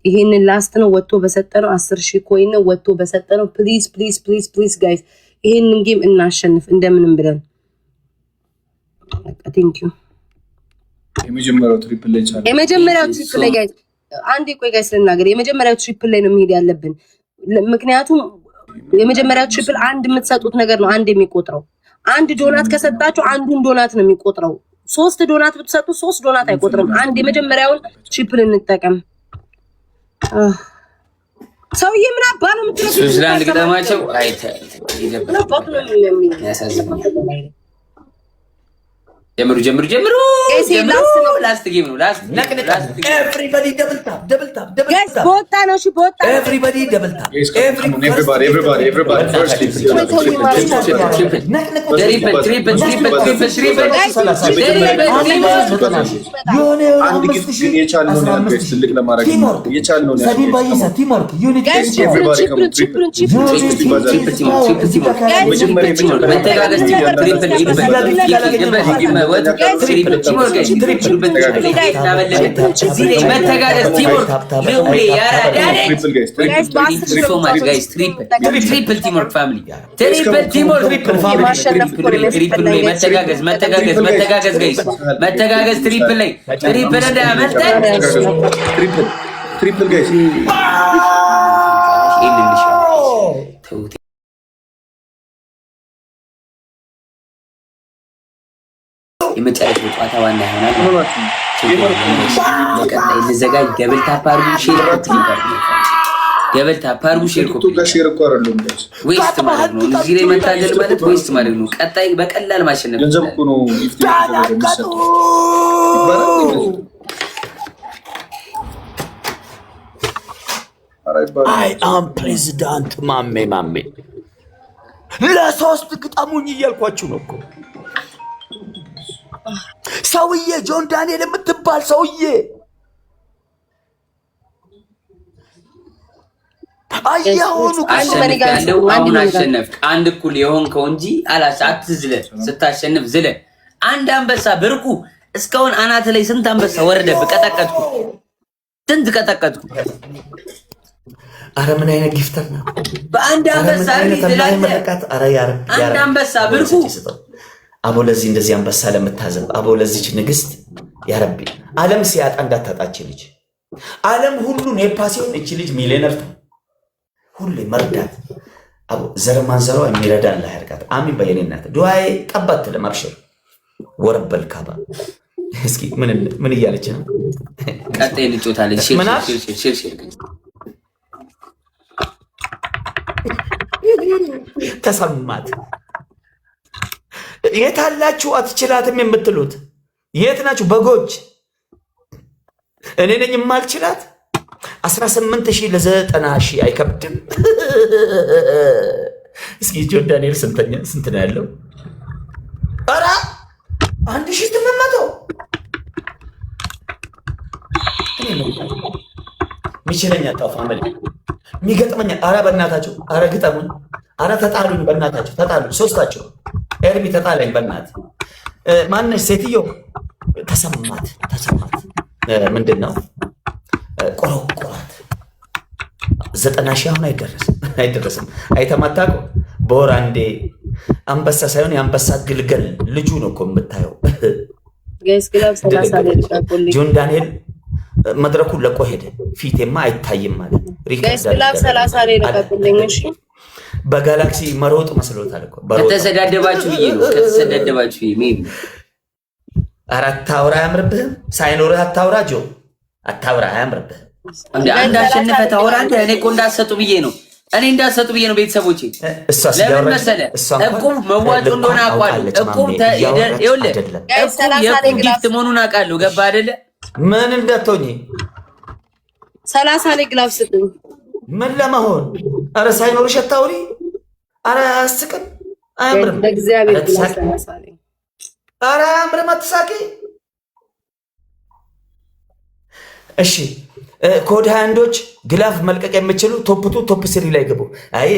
S1: ይሄንን ላስት ነው ወጥቶ በሰጠነው 10000 ኮይን ነው ወጥቶ በሰጠነው። ፕሊዝ ጋይስ ይሄንን ጌም እናሸንፍ እንደምንም ብለን። ቴንክ ዩ።
S3: የመጀመሪያው ትሪፕል
S1: ላይ ጋይስ አንዴ ቆይ ጋይስ ልናገር። የመጀመሪያው ትሪፕል ላይ ነው መሄድ ያለብን። ምክንያቱም የመጀመሪያው ትሪፕል አንድ የምትሰጡት ነገር ነው አንድ የሚቆጥረው። አንድ ዶናት ከሰጣችሁ አንዱን ዶናት ነው የሚቆጥረው። 3 ዶናት ብትሰጡ 3 ዶናት አይቆጥርም። አንድ የመጀመሪያውን ትሪፕል እንጠቀም። ሰውዬ ምን አባ ነው የምትለው?
S4: ስዊዘርላንድ ገጠማቸው አይተ ጀምሩ ላስት ጌም ነው።
S2: ኤቭሪባዲ ደብል ታፕ
S1: ጋይስ ቦታ ነው። እሺ ቦታ
S2: ኤቭሪባዲ ደብል ታፕ
S3: ኤቭሪባዲ ፈርስት
S4: የመጨረሻው ጨዋታ ዋና ይሆናል። ለቀጣይ እንዘጋጅ። ደብል ታፕ አድርጉ፣ ሼር ደብል ታፕ አድርጉ፣ ሼር ኮፒ ዌስት ማለት ነው። እዚህ ላይ መታገል ማለት ዌስት ማለት ነው። ቀጣይ በቀላል ማሸነፍ
S2: አይ አም ፕሬዚዳንት ማሜ ለሶስት ግጠሙኝ እያልኳችሁ ነው እኮ ሰውዬ ጆን ዳንኤል የምትባል ሰውዬ አያሁኑ
S4: አሁን አሸነፍክ። አንድ እኩል የሆንከው እንጂ አትዝለ። ስታሸንፍ ዝለ። አንድ አንበሳ ብርቁ እስካሁን አናተ ላይ ስንት አንበሳ ወረደብህ? ቀጠቀጥኩ፣ ስንት ቀጠቀጥኩ።
S2: አረ ምን አይነት ጊፍተር ነው!
S4: በአንድ አንበሳ አንድ አንበሳ ብርቁ።
S2: አቦ ለዚህ እንደዚህ አንበሳ ለምታዘብ አቦ ለዚች ንግስት ያረቢ ዓለም ሲያጣ እንዳታጣች ልጅ ዓለም ሁሉ ኔፓ ሲሆን እቺ ልጅ ሚሊዮነር ሁሌ መርዳት አቦ ዘር ማንዘሯ የሚረዳ አላህ ያርጋት። አሚን በየኔ እናት ዱዓዬ ቀባት ለማብሽር ወረበል ካባ። እስኪ ምን እያለች ነው?
S4: ቀጣይ ልጆታለች። ሽር
S2: ተሰማት። የት አላችሁ አትችላትም የምትሉት? የት ናችሁ በጎች? እኔ ነኝ የማልችላት። 18,000 ለ90,000 አይከብድም? እስኪ ጆን ዳንኤል ስንት ነው ያለው? ኧረ 1,800 ሚችለኛ ጣፋ መል ሚገጥመኛ። ኧረ በእናታችሁ ኧረ ግጠሙን፣ ኧረ ተጣሉኝ በእናታችሁ ተጣሉ። ሶስታችሁ ኤርሚ ተጣላኝ በእናት ማነሽ ሴትዮ ተሰማት ምንድን ነው ቆረቆራት። 90,000 አሁን አይደረስም። አይተማታቁ በወር አንዴ አንበሳ ሳይሆን የአንበሳ ግልገል ልጁ ነው እኮ የምታየው። ጆን ዳንኤል መድረኩን ለቆ ሄደ። ፊቴማ አይታይም ማለት በጋላክሲ መሮጥ መስሎታል እኮ።
S4: ከተሰዳደባችሁ ብዬ ነው። ከተሰዳደባችሁ ሜቢ
S2: አታውራ አያምርብህም። ሳይኖርህ አታውራ ጆ አታውራ አያምርብህም።
S4: አንድ አሸነፈ ታውራ። እኔ እኮ እንዳሰጡ ብዬ ነው። ቤተሰቦቼ ለምን መሰለህ? እቁብ መዋጮ እንደሆነ አውቃለሁ። እቁብ የእቁብ ጊፍት መሆኑን አውቃለሁ። ገባ አይደለ?
S2: ምን እንደተውኝ
S1: 30 ላይ ግላፍ ስጡኝ።
S2: ምን ለመሆን? አረ ሳይኖርሽ አታውሪ። አረ አስቅም አያምርም።
S1: ለእግዚአብሔር
S2: አረ አያምርም። አትሳቂ። እሺ ኮድ 21ዶች ግላፍ መልቀቅ የምችሉ ቶፕ 2 ቶፕ 3 ላይ ግቡ። አይ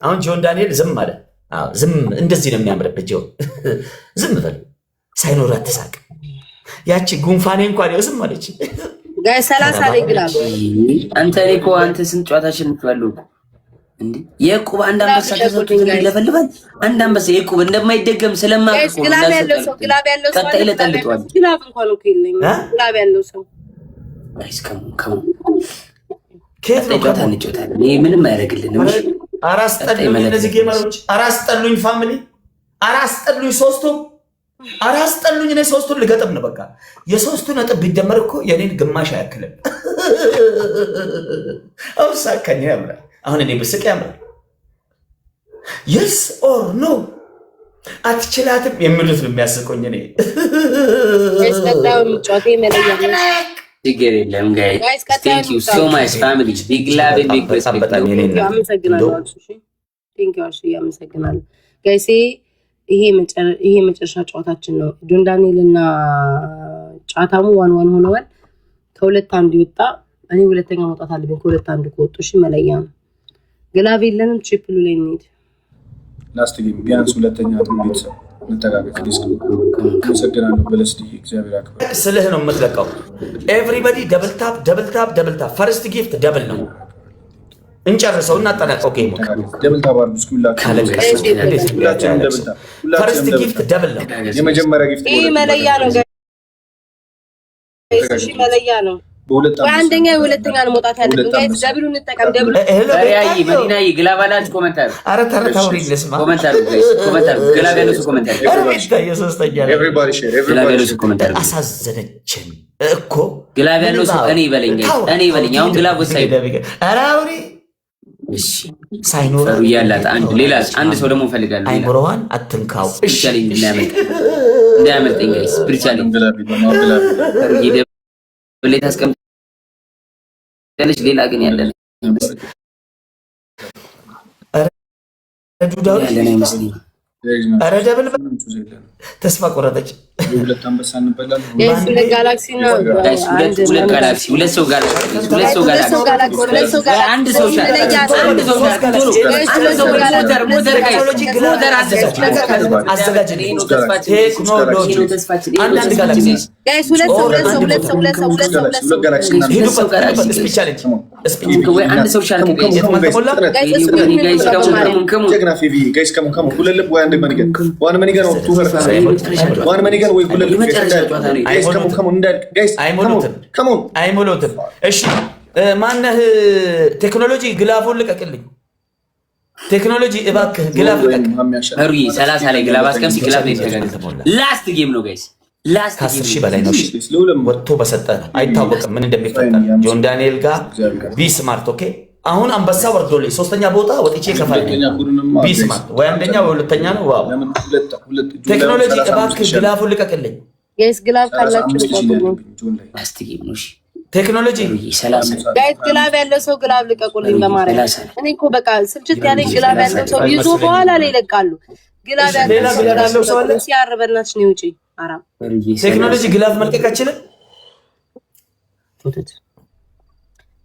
S2: አሁን ጆን ዳንኤል ዝም አለ። ዝም እንደዚህ ነው የሚያምርበት። ጆን ዝም በል። ሳይኖር አትሳቅ። ያቺ ጉንፋኔ እንኳን ነው ዝም አለች።
S1: ጋይ 30 ላይ ግላፍ
S4: አንተ ስንት ጨዋታ አሸንፋለሁ እንዴ? የዕቁብ አንድ አንበሳ ተሰጥቶ ይለፈልፋል። አንድ አንበሳ የዕቁብ እንደማይደገም ስለማውቅ
S1: ግላፍ ያለው ሰው
S4: ቀጣይ ለጠልጧል።
S1: ግላፍ እንኳን ነው ከሌለኝ ግላፍ ያለው ሰው
S2: ከየት ነው ጨዋታ
S4: እንጫወታለን? ይሄ ምንም አያደርግልንም።
S2: አራስጠሉኝ እነዚህ ጌመሮች፣ አራስጠሉኝ ፋሚሊ፣ አራስጠሉኝ ሶስቱም፣ አራስጠሉኝ። እኔ ሶስቱን ልገጥም ነው በቃ። የሶስቱ ነጥብ ቢደመር እኮ የኔን ግማሽ አያክልም። አውሳከኝ ያምራል። አሁን እኔ ብስቅ ያምራል። የስ ኦር ኖ አትችላትም የሚሉት ነው የሚያስቆኝ። እኔ
S4: ችግር የለም ጋይስ። ቴንክ ዩ ሶ ማች ፋሚሊ። ቢግ ላቭ ኤንድ ቢግ ሪስፔክት።
S1: አመሰግናለሁ ጋይስ። ይሄ መጨረሻ ጨዋታችን ነው። ጆን ዳንኤል እና ጫታሙ 1-1 ሆነዋል። ከሁለት አንዱ ይወጣ። እኔ ሁለተኛ መውጣት አለብኝ። ከሁለት አንዱ ከወጡ እሺ መለያ ነው። ግላቭ የለንም። ትሪፕሉ ላይ እንሂድ።
S3: ላስት ጌም ቢያንስ ሁለተኛ ቤተሰብ እንተጋገዝ። አመሰግናለሁ። በለስቲ እግዚአብሔር ያክብር።
S2: ስልህ ነው የምትለቀው። ኤቭሪባዲ ደብል ታፕ ደብል ታፕ ደብል ታፕ። ፈርስት ጊፍት ደብል ነው። እንጨርሰው እናጠናቀው ጌሙ።
S3: ደብል ታፕ አድርጉ እስኪ ሁላችሁም።
S2: ፈርስት ጊፍት ደብል ነው።
S3: የመጀመሪያ ጊፍት
S1: ይሄ መለያ ነው ጋይስ። እሺ መለያ ነው። አንደኛ የሁለተኛ ነው መውጣት ያለብን ጋይስ። ደብሉ እንጠቀም። ደብሉ
S4: በሪያይ መዲናይ ግላባላች ኮሜንታር
S2: አረ ተረታውሪ ለስማ
S4: ኮሜንታር ጋይስ ኮሜንታር ግላባላች ኮሜንታር
S2: የሶስተኛ
S3: ኤቭሪባዲ ሼር
S4: ግላባላች ኮሜንታር
S2: አሳዘነችን እኮ
S4: ግላባላች እኔ ይበለኝ ጋይስ እኔ ይበለኝ። አሁን ግላብ ወሳይ
S2: አረ አውሪ
S4: እሺ
S2: ሳይኖር
S4: ያላት ሌላ አንድ ሰው ደግሞ ፈልጋለሁ።
S2: አይምሮዋን አትንካው።
S4: እሺ እንዳያመልጠኝ ጋይስ ስፒሪቹዋሊ ብሌት አስቀምጠልሽ ሌላ ግን ያለን
S2: ዱዳው ያለን አይመስልኝም። ኧረ ደብል ተስፋ ቆረጠች።
S3: ሁለት አንበሳ እንበላለን።
S1: ሁለት ጋላክሲ ነው።
S4: ሁለት ጋላክሲ ሁለት ሰው አንድ ሰው
S3: ዋን መኒገን ነው ቱፈር ዋን መኒገን ወይ ሁለት
S2: አይሞሉትም። እሺ ማነህ ቴክኖሎጂ ግላፉን ልቀቅልኝ። ቴክኖሎጂ እባክህ ግላፍ ልቀቅ።
S4: ሩይ 30 ላይ ግላፍ አስቀምጥ። ግላፍ ላይ ላስት ጌም ነው ጋይስ፣ ላስት ጌም
S2: 10,000 በላይ ነው። እሺ ወጥቶ በሰጠ ነው አይታወቅም ምን እንደሚፈጠር። ጆን ዳንኤል ጋር ቢ ስማርት ኦኬ። አሁን አንበሳ ወርዶልኝ ሶስተኛ ቦታ ወጥቼ ከፋለኝ። ቢ ስማርት ወይ አንደኛ ወይ ሁለተኛ ነው። ዋው ቴክኖሎጂ እባክህ ግላፉን ልቀቅልኝ።
S1: ጋይስ ግላፍ ካላችሁ ልቀቁልኝ።
S4: ላስት ጌም ነው። እሺ
S2: ቴክኖሎጂ
S4: 30
S1: ጋይስ ግላፍ ያለው ሰው ግላፍ ልቀቁልኝ በማርያም። እኔ እኮ በቃ ስልችት ያለኝ ግላፍ ያለው ሰው ይዞ በኋላ ላይ ይለቃሉ። ግላፍ ያለው ሰው አለ ሲያርበናች ነው ውጪ አራም
S2: ቴክኖሎጂ ግላፍ መልቀቅ አይችልም።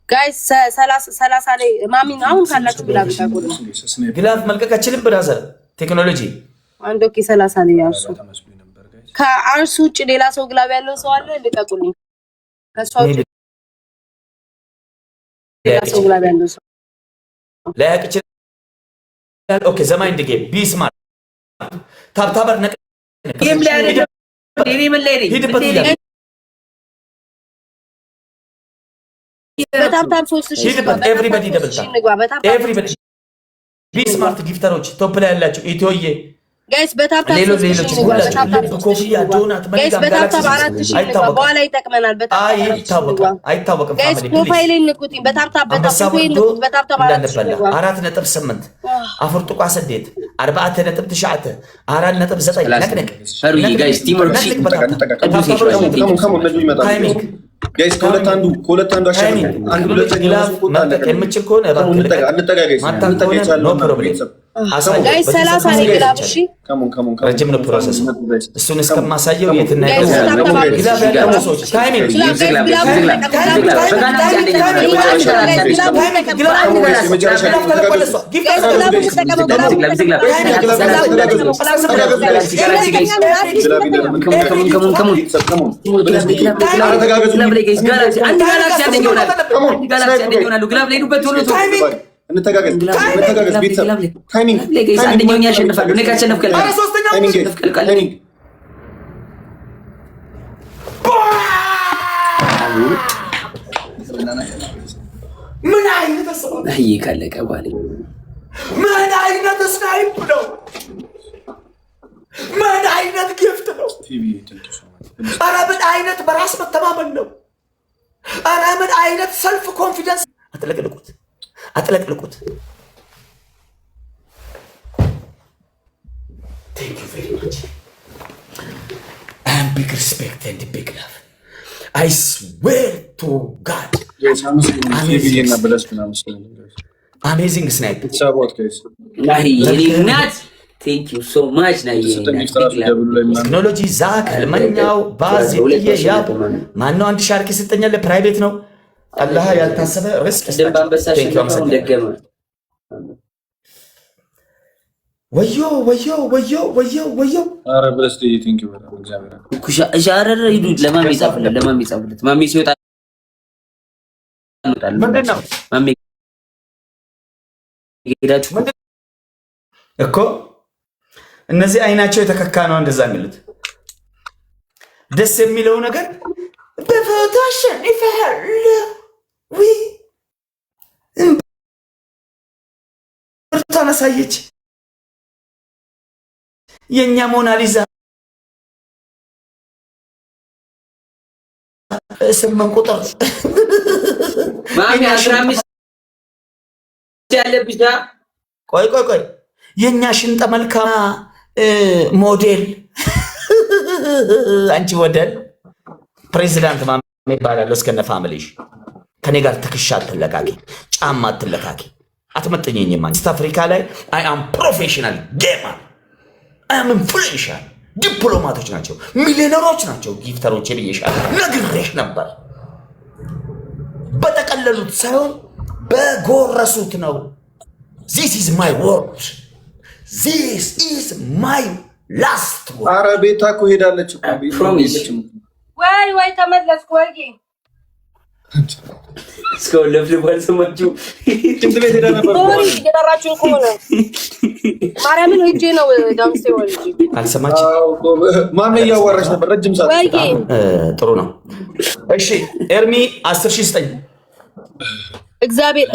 S1: ጋይስ 30 ላይ ማሚን አሁን ካላችሁ ግላፍ ልቀቁልኝ።
S2: ግላፍ መልቀቅ አይችልም ብራዘር ቴክኖሎጂ
S1: አንድ ኦኬ 30 ላይ ያርሱ ከአርሱ ውጭ ሌላ ሰው ግላፍ ያለው ሰው አለ ልቀቁልኝ። ከሷው ሌላ ሰው ግላፍ ያለው ሰው
S2: ላያቅ ይችላል። ኦኬ ዘማኝ እንደ ጌም ቢ ስማርት ታብታበር ነቅ
S4: ጌም ላይ አይደለም እኔ ምን ላይ ነኝ?
S2: ሂድበት
S1: በታብታብ 3000
S2: ሂድበት ኤቭሪባዲ ደብል ታብ ኤቭሪባዲ ቢ ስማርት ጊፍተሮች ቶፕ ላይ ያላችሁ ኢትዮዬ
S1: ጋይስ በታብታብ
S2: ሌሎች ኮፍያ ዶናት
S1: ጋይስ በታብታብ 4000 በኋላ ይጠቅመናል።
S2: አይታወቅም።
S1: ጋይስ ፕሮፋይል ንቁትኝ በታብታብ በታብታብ
S2: 4.8 አፍርጥቋ ሰዴት 4.9 4.9 ነቅነቅ
S4: ሩይ ጋይስ ቲም ወርክ
S3: ጋይስ ከሁለት አንዱ አሸነፈ። አንድ ሁለት
S2: ግላፍ ማጠቅ የምችል ከሆነ
S3: አንጠጋጋይስ
S2: ኖ ፕሮብሌም
S1: ጋይስ 30 ላይ ግላፍ እሺ
S2: ረጅም ነው ፕሮሰስ። እሱን እስከማሳየው የትና ግላፍ ያለው ሰዎች ታይሚንግ
S3: እንተጋገዝ ቤተሰብ ታይሚንግ
S4: አንደኛው ያሸንፋሉ። እኔ ካሸነፍኩ
S2: ምን አይነት
S4: አይ ካለቀ በኋላ
S2: ምን አይነት ስናይፕ ነው? ምን አይነት ጊፍት ነው? ኧረ ምን አይነት በራስ መተማመን ነው? ኧረ ምን አይነት ሰልፍ ኮንፊደንስ! አጥለቅልቁት። Thank you very much. And big respect and big love. I swear to God. Amazing snipe.
S4: Thank you so much.
S2: ቴክኖሎጂ ዛክ ህልመኛው ባዝ ይያብ ማነው አንድ ሻርክ ይሰጠኛል ፕራይቬት ነው አላህ ያልታሰበ ሪስክ
S4: ደገመ።
S2: ወዮ
S3: አረ ብለስቲ ቲንክ ዩ በጣም እግዚአብሔር
S4: ኩሻ ሻረረ ሂዱ ለማሚ ጻፍለት ማሚ ሲወጣ
S2: ምንድነው
S4: ማሚ ሄዳችሁ
S2: እኮ እነዚህ አይናቸው የተከካ ነው እንደዛ የሚሉት ደስ የሚለው ነገር በፎቶ አሸንፈሃል ወይ ብርቱካን አሳየች የኛ ሞናሊዛ ስምንት ቁጥር
S4: ማሚ 15 ያለብሻ
S2: ቆይ የኛ ሽንጠ መልካም ሞዴል አንቺ ወደል ፕሬዚዳንት ማሚ ይባላል እስከነ ፋሚሊሽ ከኔ ጋር ትክሻ አትለካኪ ጫማ አትለካኪ አትመጥኘኝም። ኢስት አፍሪካ ላይ አይ አም ፕሮፌሽናል ጌመር አም ኢንፍሉዌንሻል ዲፕሎማቶች ናቸው፣ ሚሊዮነሮች ናቸው ጊፍተሮች ብዬሻል። ነግሬሽ ነበር። በተቀለሉት ሳይሆን በጎረሱት ነው። This is my word. This is my last word.
S3: ኧረ ቤታ እኮ ሄዳለች እኮ
S1: ወይ ተመለስኩ ወይ
S4: እስካሁን ለፍልፏል። ስማችሁ
S3: ትምህርት ቤት ሄዳ ነበር
S1: እየጠራችሁኝ እኮ ነው። ማርያምን ሂጄ ነው ዳምስቴ ወልጄ
S2: አልሰማችም።
S3: ማሜ እያዋራች ነበር ረጅም ሰዓት።
S1: ወይ
S2: ጥሩ ነው። እሺ ኤርሚ 10,000 ስጠኝ።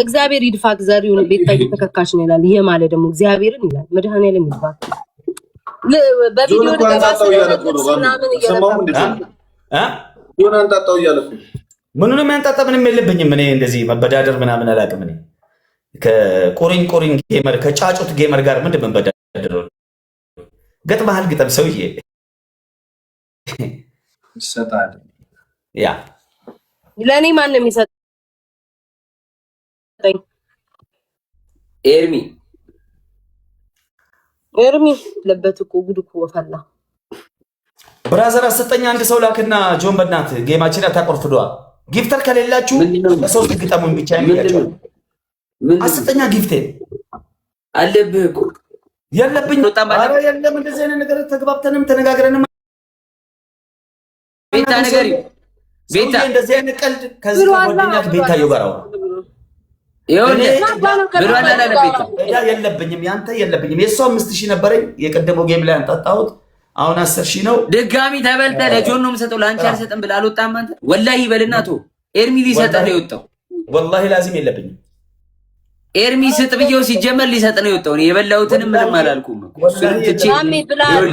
S1: እግዚአብሔር ይድፋ ዘሪውን ቤታ እየተከካሽ ነው ይላል። ይሄ ማለት ደግሞ እግዚአብሔርን ይላል። መድኃኔዓለም ይድፋ። በቪዲዮ
S3: ተጋባሰው ምናምን ዮናን ታጣው እያለኩ
S2: ምኑንም ያንጣጣ ምንም የለብኝም። እኔ እንደዚህ መበዳደር ምናምን አላውቅም። እኔ ከቆሪን ጌመር ከጫጩት ጌመር ጋር ምንድን መበዳደር? ገጥመሃል ግጠም ሰውዬ
S3: ይሰጣል።
S2: ያ
S1: ለእኔ ማን ነው የሚሰጠኝ? ኤርሚ ለበት እኮ ጉድ እኮ ወፈላ
S2: ብራዘር አሰጠኝ። አንድ ሰው ላክና ጆን በእናት ጌማችን አታቆርፍዷ። ጊፍተር ከሌላችሁ በሶስት ግጠሙን ብቻ የሚላችሁ አሰጠኛ። ጊፍቴ
S4: አለብህ እኮ
S2: የለብኝ። ኧረ የለም እንደዚህ አይነት ነገር ተግባብተንም ተነጋግረንም
S4: ቤታ ነገር
S2: ቤታ እንደዚህ አይነት ቀልድ ከዚህ ጓደኛት ቤታ ይወራው የለብኝም። ያንተ የለብኝም። የሷ 5,000 ነበረኝ የቀደመው ጌም ላይ አንጣጣሁት። አሁን 10,000 ነው።
S4: ድጋሚ ተበልተ ለጆን ነው የምሰጠው ለአንቺ አልሰጥም ብለህ አልወጣም አንተ። ወላሂ በልና ቶ ኤርሚ ሊሰጥ ነው የወጣው።
S2: ወላሂ ላዚም የለብኝም።
S4: ኤርሚ ስጥ ብዬው ሲጀመር ሊሰጥ ነው የወጣው። እኔ የበላሁትንም ምንም አላልኩም እኮ
S1: ማሜ ብላል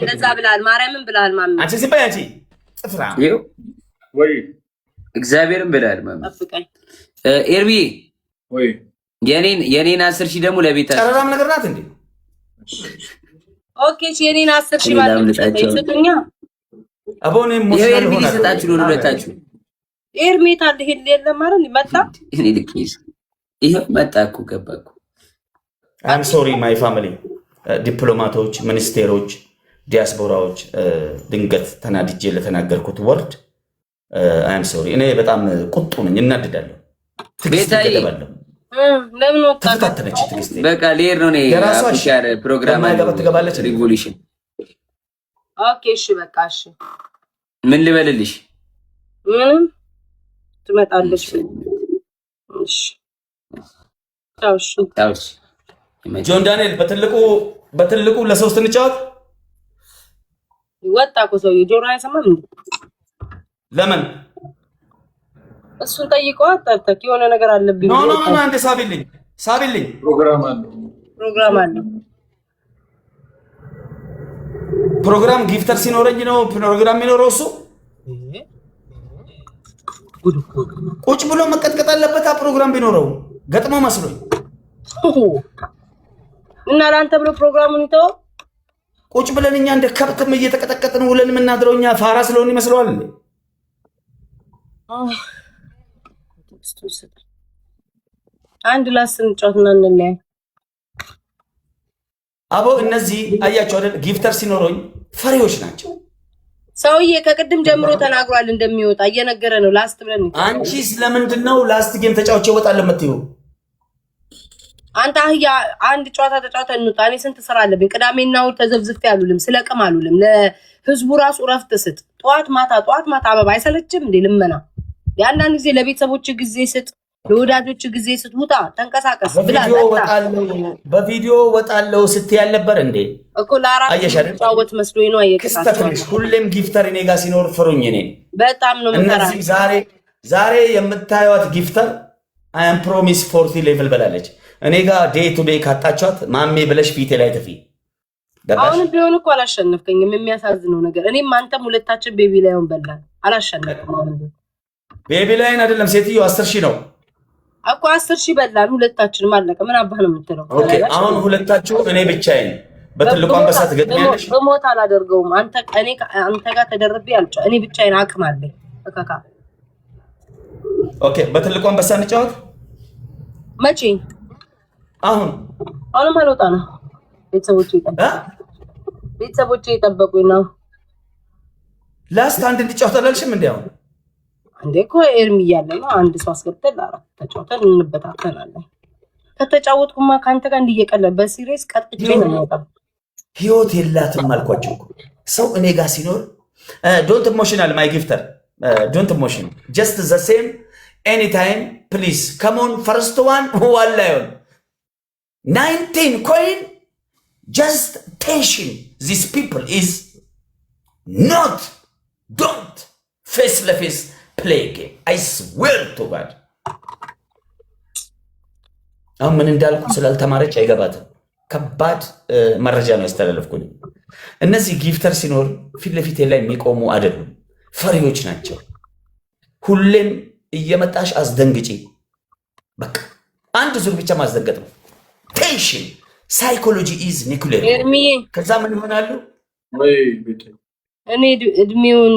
S1: ለዛ ብላል። ማርያምን ብላል። ማሜ
S2: አንቺ ሲባይ አንቺ ጥፍራ
S3: ወይ
S4: እግዚአብሔርን ብላል። ማሜ ኤርሚ
S3: ወይ
S4: የኔን 10,000 ደግሞ ለቤታ
S2: ጨረራም ነገር ናት እንዴ?
S1: ኦኬ እሺ የኔን 10,000 ማለት ይሰጡኛ።
S2: አቦኔ ሙስሊም
S4: ኤርሚ ሊሰጣችሁ ነው ሁለታችሁ።
S1: ኤርሚ ታል ሄድ የለም ማለት መጣ።
S4: እኔ ልክይስ ይሄ መጣ እኮ ገባ እኮ።
S2: አም ሶሪ ማይ ፋሚሊ ዲፕሎማቶች፣ ሚኒስቴሮች፣ ዲያስፖራዎች ድንገት ተናድጄ ለተናገርኩት ወርድ አም ሶሪ። እኔ በጣም ቁጡ ነኝ፣ እናድዳለሁ።
S4: ቤታይ
S1: ለምን ወጣ?
S2: ተፈታተነች ትግስት።
S4: በቃ ሌር ነው ነው አፍሻር ፕሮግራም
S2: ትገባለች።
S4: ሪቮሉሽን
S1: ኦኬ እሺ በቃ እሺ።
S4: ምን ልበልልሽ?
S1: ምንም ትመጣለች። እሺ ታውሽ
S2: ጆን ዳንኤል በትልቁ ለሶስት እንጫወት።
S1: ወጣ እኮ ሰውዬው ጆሮ አይሰማም እንዴ?
S2: ለምን
S1: እሱን ጠይቀው አጣጣቂ የሆነ ነገር አለብኝ።
S2: ኖ አንዴ ሳቢልኝ
S3: ፕሮግራም አለ።
S2: ፕሮግራም ጊፍተር ሲኖረኝ ነው ፕሮግራም የሚኖረው። እሱ ቁጭ ብሎ መቀጥቀጥ አለበት። ፕሮግራም ቢኖረው ገጥሞ መስሎኝ
S1: እና ለአንተ ብሎ ፕሮግራሙን ይተው።
S2: ቁጭ ብለን እኛ እንደ ከብትም እየተቀጠቀጥን ውለን የምናድረው እኛ ፋራ ስለሆነ ይመስለዋል እንዴ?
S1: አንድ ላስን ጫውትና እንለያይ።
S2: አቦ እነዚህ አያቸው አይደል? ጊፍተር ሲኖረኝ ፈሪዎች ናቸው።
S1: ሰውዬ ከቅድም ጀምሮ ተናግሯል እንደሚወጣ እየነገረ ነው። ላስት ብለን
S2: አንቺስ ለምንድን ነው ላስት ጌም ተጫውቼ እወጣለሁ የምትይው?
S1: አንተ አህያ አንድ ጨዋታ ተጫውተን እንውጣ። እኔ ስንት ስራ አለብኝ። ቅዳሜና እሑድ ተዘብዝፌ አሉልም ስለቅም አሉልም። ለህዝቡ ራሱ እረፍት ስጥ። ጠዋት ማታ አበባ አይሰለችም እንዴ? ልመና የአንዳንድ ጊዜ ለቤተሰቦች ጊዜ ስጥ፣ ለወዳጆች ጊዜ ስጥ። ውጣ፣ ተንቀሳቀስ ብላ
S2: በቪዲዮ ወጣለው ስትይ ያልነበር እንዴ?
S1: እኮ ለአራት ጫወት መስሎኝ ነው።
S2: ክስተትልሽ ሁሌም ጊፍተር እኔ ጋር ሲኖር ፍሩኝ። እኔ
S1: በጣም ነው
S2: እነዚህ ዛሬ የምታዩት ጊፍተር አይ አም ፕሮሚስ 40 ሌቭል በላለች። እኔ ጋር ዴይ ቱ ዴይ ካጣቻት ማሜ ብለሽ ፊቴ ላይ ትፊ።
S1: አሁን ቢሆን እኮ አላሸነፍከኝም። የሚያሳዝነው ነገር እኔም አንተም ሁለታችን ቤቢ ላይሆን በላን። አላሸነፍኩም። አሁን
S2: ቤቢ ላይን አይደለም ሴትዮ 10,000 ነው
S1: እኮ 10,000 በላን ሁለታችንም። አለቀ። ምን አባህ ነው የምትለው?
S2: ኦኬ አሁን ሁለታችሁ እኔ ብቻዬን በትልቁ አንበሳ ትገጥሚያለሽ።
S1: በሞት አላደርገውም። አንተ ጋር ተደርቤ አልጫ እኔ ብቻዬን አቅም አለኝ። እካካ
S2: ኦኬ በትልቁ አንበሳ እንጫወት።
S1: መቼ?
S2: አሁንም
S1: አልወጣ ነው። ቤተሰቦች ቤተሰቦቼ እየጠበቁኝ ነው።
S2: ላስት አንድ እንዲጫወት አላልሽም? እንዲያው
S1: እንዴ እኮ ኤርሚ እያለ ነው አንድ ሰው አስገብተን አራት ተጫውተን እንበታተናለን። ከተጫወትኩማ ከአንተ ጋር እንዲየቀለብ በሲሪየስ ቀጥቼ ነው የምወጣው።
S2: ህይወት የላትም አልኳቸው እኮ ሰው እኔ ጋር ሲኖር ዶንት ኢሞሽናል ማይ ጊፍተር ዶንት ኢሞሽን ጀስት ዘ ሴም ኤኒታይም ፕሊዝ ከሞን ፈርስት ዋን ዋላዮን 19 ኮይን ጀስት ቴንሽን ዚስ ፒፕል ኢዝ ኖት ዶንት ፌስ ለፌስ ፕሌይ ጌም አይ ስዌር ቱ ጋድ። አሁን ምን እንዳልኩ ስላልተማረች አይገባትም። ከባድ መረጃ ነው ያስተላለፍኩኝ። እነዚህ ጊፍተር ሲኖር ፊት ለፊት ላይ የሚቆሙ አይደሉም፣ ፈሪዎች ናቸው። ሁሌም እየመጣሽ አስደንግጪ። በቃ አንድ ዙር ብቻ ማስደንገጥ ነው። ቴንሽን ሳይኮሎጂ ኢዝ ኒኩሌር። ከዛ ምን ይሆናሉ?
S1: እኔ እድሜውን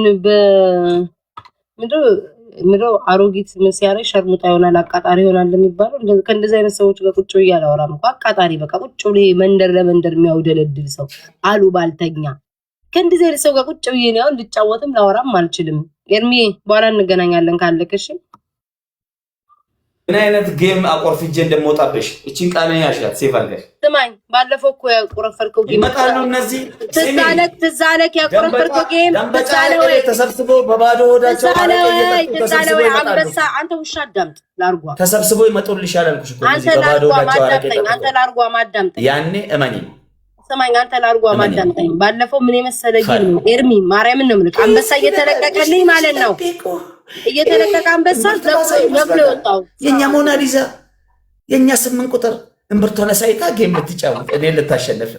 S1: ምንድነው አሮጊት ምን ሲያረግ ሸርሙጣ ይሆናል አቃጣሪ ይሆናል የሚባለው። ከእንደዚህ አይነት ሰዎች ጋር ቁጭ ብዬ አላወራም እኮ። አቃጣሪ በቃ ቁጭ ብሎ መንደር ለመንደር የሚያውደለድል ሰው አሉ ባልተኛ። ከእንደዚህ አይነት ሰው ጋር ቁጭ ብዬ ነው ልጫወትም ላወራም አልችልም። ኤርሚ በኋላ እንገናኛለን ካለክ እሺ።
S2: ምን አይነት ጌም አቆርፍጄ እንደምወጣብሽ እቺን ቃል ያሽላት ሴቭ አድርገሽ
S1: ስማኝ። ባለፈው እኮ ያቆረፈርከው ጌም
S2: ይመጣሉ እነዚህ
S1: ትዛለክ ያቆረፈርከው ጌም
S2: ተሰብስቦ በባዶ ሆዳቸው
S1: ተዛለው አንበሳ። አንተ ውሻ አዳምጥ ላርጓ
S2: ተሰብስቦ ይመጡልሻል አልኩሽ እኮ እነዚህ በባዶ ሆዳቸው አረቀኝ።
S1: አንተ ላርጓ ማዳምጠኝ
S2: ያኔ እመኒ
S1: ስማኝ። አንተ ላርጓ ማዳምጠኝ። ባለፈው ምን የመሰለ ጌም ነው ኤርሚ፣ ማርያምን ነው የምልህ። አንበሳ እየተለቀቀልኝ ማለት ነው እየተለቀቀ አንበሳ ለብሎ ወጣው።
S2: የኛ ሞናሊዛ የኛ 8 ቁጥር እምብርቷን ሳይታ ጌም ልትጫወት እኔ ልታሸንፍ